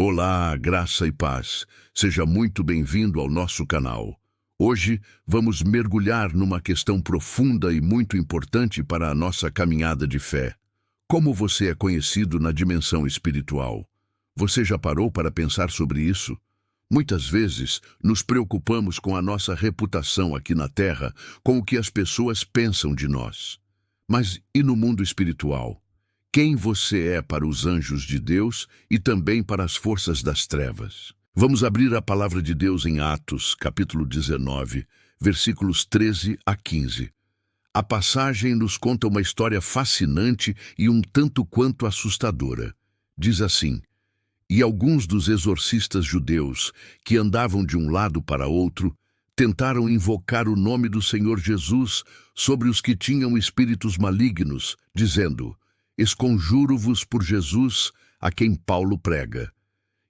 Olá, graça e paz. Seja muito bem-vindo ao nosso canal. Hoje vamos mergulhar numa questão profunda e muito importante para a nossa caminhada de fé. Como você é conhecido na dimensão espiritual? Você já parou para pensar sobre isso? Muitas vezes nos preocupamos com a nossa reputação aqui na Terra, com o que as pessoas pensam de nós. Mas e no mundo espiritual? Quem você é para os anjos de Deus e também para as forças das trevas? Vamos abrir a palavra de Deus em Atos, capítulo 19, versículos 13 a 15. A passagem nos conta uma história fascinante e um tanto quanto assustadora. Diz assim: E alguns dos exorcistas judeus, que andavam de um lado para outro, tentaram invocar o nome do Senhor Jesus sobre os que tinham espíritos malignos, dizendo: Esconjuro-vos por Jesus, a quem Paulo prega.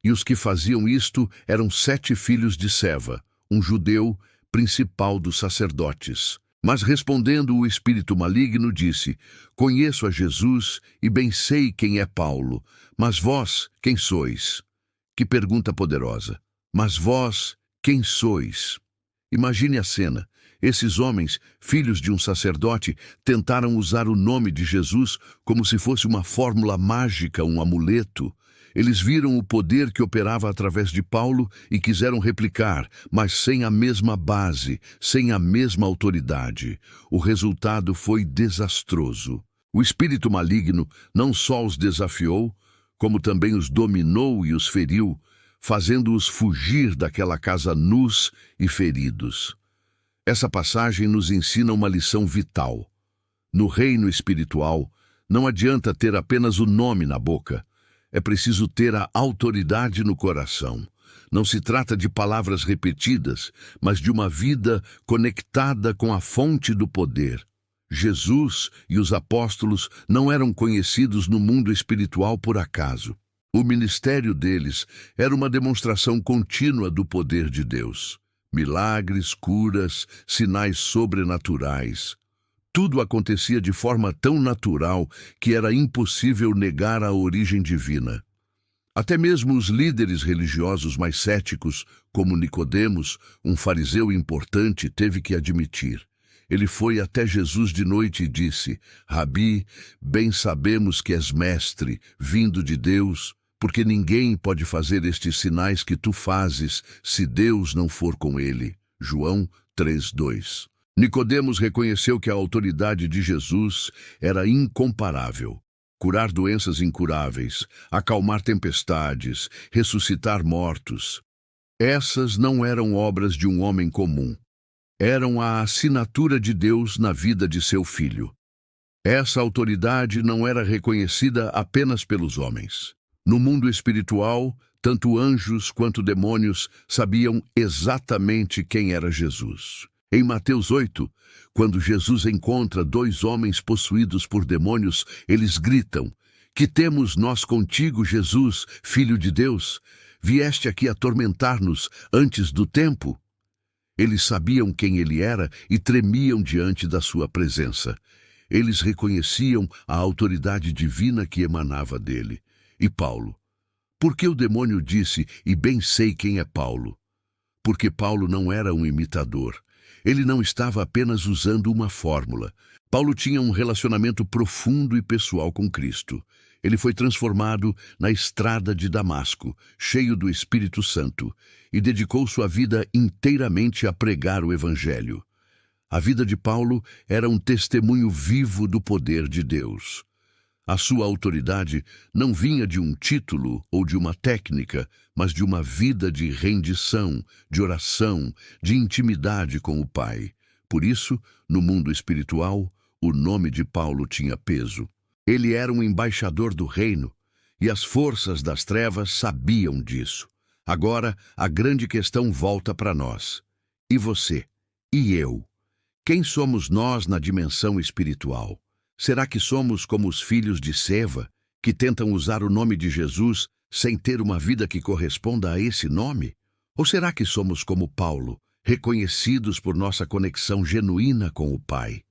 E os que faziam isto eram 7 filhos de Seva, um judeu, principal dos sacerdotes. Mas respondendo o espírito maligno, disse: Conheço a Jesus e bem sei quem é Paulo, mas vós, quem sois? Que pergunta poderosa! Mas vós, quem sois? Imagine a cena. Esses homens, filhos de um sacerdote, tentaram usar o nome de Jesus como se fosse uma fórmula mágica, um amuleto. Eles viram o poder que operava através de Paulo e quiseram replicar, mas sem a mesma base, sem a mesma autoridade. O resultado foi desastroso. O espírito maligno não só os desafiou, como também os dominou e os feriu, fazendo-os fugir daquela casa nus e feridos. Essa passagem nos ensina uma lição vital. No reino espiritual, não adianta ter apenas o nome na boca. É preciso ter a autoridade no coração. Não se trata de palavras repetidas, mas de uma vida conectada com a fonte do poder. Jesus e os apóstolos não eram conhecidos no mundo espiritual por acaso. O ministério deles era uma demonstração contínua do poder de Deus. Milagres, curas, sinais sobrenaturais. Tudo acontecia de forma tão natural que era impossível negar a origem divina. Até mesmo os líderes religiosos mais céticos, como Nicodemos, um fariseu importante, teve que admitir. Ele foi até Jesus de noite e disse: Rabi, bem sabemos que és mestre, vindo de Deus, porque ninguém pode fazer estes sinais que tu fazes se Deus não for com ele. João 3:2. Nicodemos reconheceu que a autoridade de Jesus era incomparável. Curar doenças incuráveis, acalmar tempestades, ressuscitar mortos. Essas não eram obras de um homem comum. Eram a assinatura de Deus na vida de seu filho. Essa autoridade não era reconhecida apenas pelos homens. No mundo espiritual, tanto anjos quanto demônios sabiam exatamente quem era Jesus. Em Mateus 8, quando Jesus encontra 2 homens possuídos por demônios, eles gritam: Que temos nós contigo, Jesus, Filho de Deus? Vieste aqui atormentar-nos antes do tempo? Eles sabiam quem ele era e tremiam diante da sua presença. Eles reconheciam a autoridade divina que emanava dele. E Paulo? Por que o demônio disse: E bem sei quem é Paulo? Porque Paulo não era um imitador. Ele não estava apenas usando uma fórmula. Paulo tinha um relacionamento profundo e pessoal com Cristo. Ele foi transformado na estrada de Damasco, cheio do Espírito Santo, e dedicou sua vida inteiramente a pregar o Evangelho. A vida de Paulo era um testemunho vivo do poder de Deus. A sua autoridade não vinha de um título ou de uma técnica, mas de uma vida de rendição, de oração, de intimidade com o Pai. Por isso, no mundo espiritual, o nome de Paulo tinha peso. Ele era um embaixador do reino, e as forças das trevas sabiam disso. Agora, a grande questão volta para nós. E você? E eu? Quem somos nós na dimensão espiritual? Será que somos como os filhos de Seva, que tentam usar o nome de Jesus sem ter uma vida que corresponda a esse nome? Ou será que somos como Paulo, reconhecidos por nossa conexão genuína com o Pai?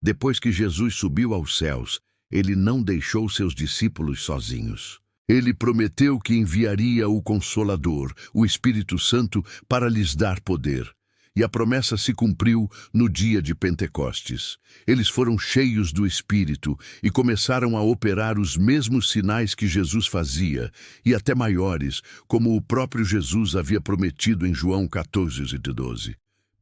Depois que Jesus subiu aos céus, ele não deixou seus discípulos sozinhos. Ele prometeu que enviaria o Consolador, o Espírito Santo, para lhes dar poder. E a promessa se cumpriu no dia de Pentecostes. Eles foram cheios do Espírito e começaram a operar os mesmos sinais que Jesus fazia, e até maiores, como o próprio Jesus havia prometido em João 14:12.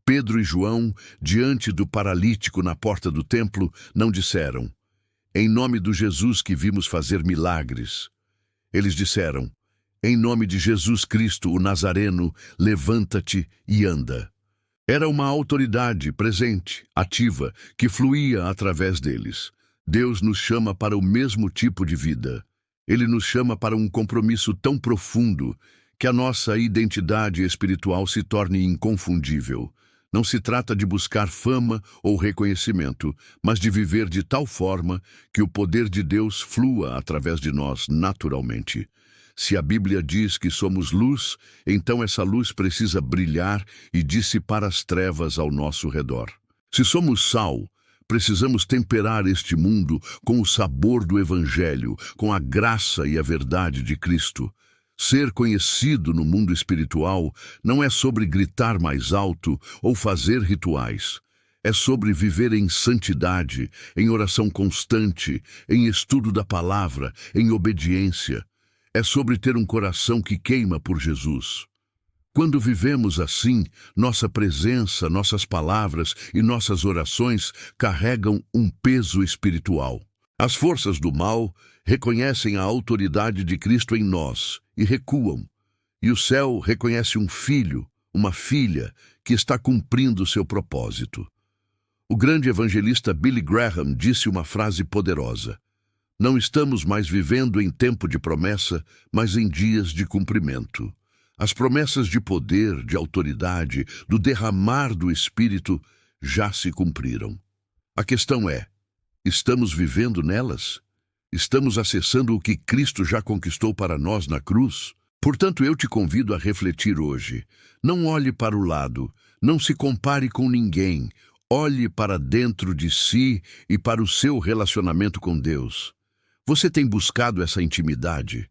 Pedro e João, diante do paralítico na porta do templo, não disseram: "Em nome do Jesus que vimos fazer milagres." Eles disseram: "Em nome de Jesus Cristo, o Nazareno, levanta-te e anda." Era uma autoridade presente, ativa, que fluía através deles. Deus nos chama para o mesmo tipo de vida. Ele nos chama para um compromisso tão profundo que a nossa identidade espiritual se torne inconfundível. Não se trata de buscar fama ou reconhecimento, mas de viver de tal forma que o poder de Deus flua através de nós naturalmente. Se a Bíblia diz que somos luz, então essa luz precisa brilhar e dissipar as trevas ao nosso redor. Se somos sal, precisamos temperar este mundo com o sabor do Evangelho, com a graça e a verdade de Cristo. Ser conhecido no mundo espiritual não é sobre gritar mais alto ou fazer rituais. É sobre viver em santidade, em oração constante, em estudo da palavra, em obediência. É sobre ter um coração que queima por Jesus. Quando vivemos assim, nossa presença, nossas palavras e nossas orações carregam um peso espiritual. As forças do mal reconhecem a autoridade de Cristo em nós e recuam. E o céu reconhece um filho, uma filha, que está cumprindo seu propósito. O grande evangelista Billy Graham disse uma frase poderosa: "Não estamos mais vivendo em tempo de promessa, mas em dias de cumprimento." As promessas de poder, de autoridade, do derramar do Espírito já se cumpriram. A questão é: estamos vivendo nelas? Estamos acessando o que Cristo já conquistou para nós na cruz? Portanto, eu te convido a refletir hoje. Não olhe para o lado, não se compare com ninguém. Olhe para dentro de si e para o seu relacionamento com Deus. Você tem buscado essa intimidade?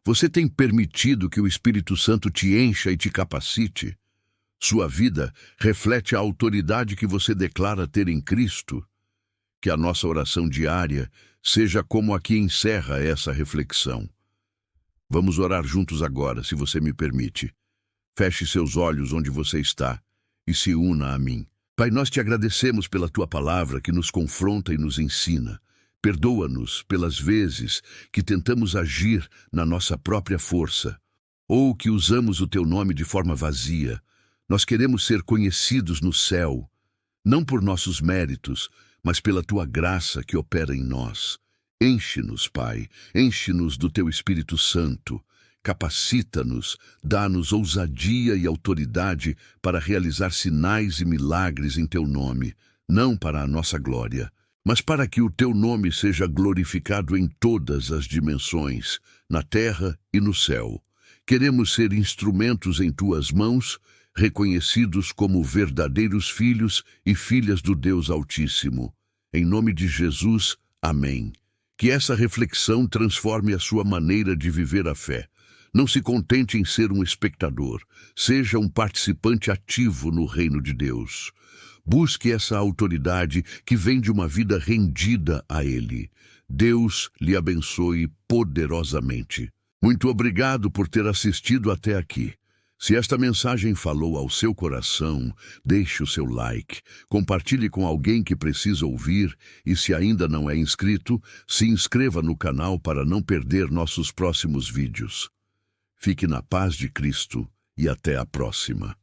Você tem permitido que o Espírito Santo te encha e te capacite? Sua vida reflete a autoridade que você declara ter em Cristo? Que a nossa oração diária seja como a que encerra essa reflexão. Vamos orar juntos agora, se você me permite. Feche seus olhos onde você está e se una a mim. Pai, nós te agradecemos pela tua palavra que nos confronta e nos ensina. Perdoa-nos pelas vezes que tentamos agir na nossa própria força ou que usamos o teu nome de forma vazia. Nós queremos ser conhecidos no céu, não por nossos méritos, mas pela tua graça que opera em nós. Enche-nos, Pai, enche-nos do teu Espírito Santo. Capacita-nos, dá-nos ousadia e autoridade para realizar sinais e milagres em teu nome, não para a nossa glória, mas para que o teu nome seja glorificado em todas as dimensões, na terra e no céu. Queremos ser instrumentos em tuas mãos, reconhecidos como verdadeiros filhos e filhas do Deus Altíssimo. Em nome de Jesus, amém. Que essa reflexão transforme a sua maneira de viver a fé. Não se contente em ser um espectador, seja um participante ativo no reino de Deus. Busque essa autoridade que vem de uma vida rendida a Ele. Deus lhe abençoe poderosamente. Muito obrigado por ter assistido até aqui. Se esta mensagem falou ao seu coração, deixe o seu like, compartilhe com alguém que precisa ouvir e, se ainda não é inscrito, se inscreva no canal para não perder nossos próximos vídeos. Fique na paz de Cristo e até a próxima.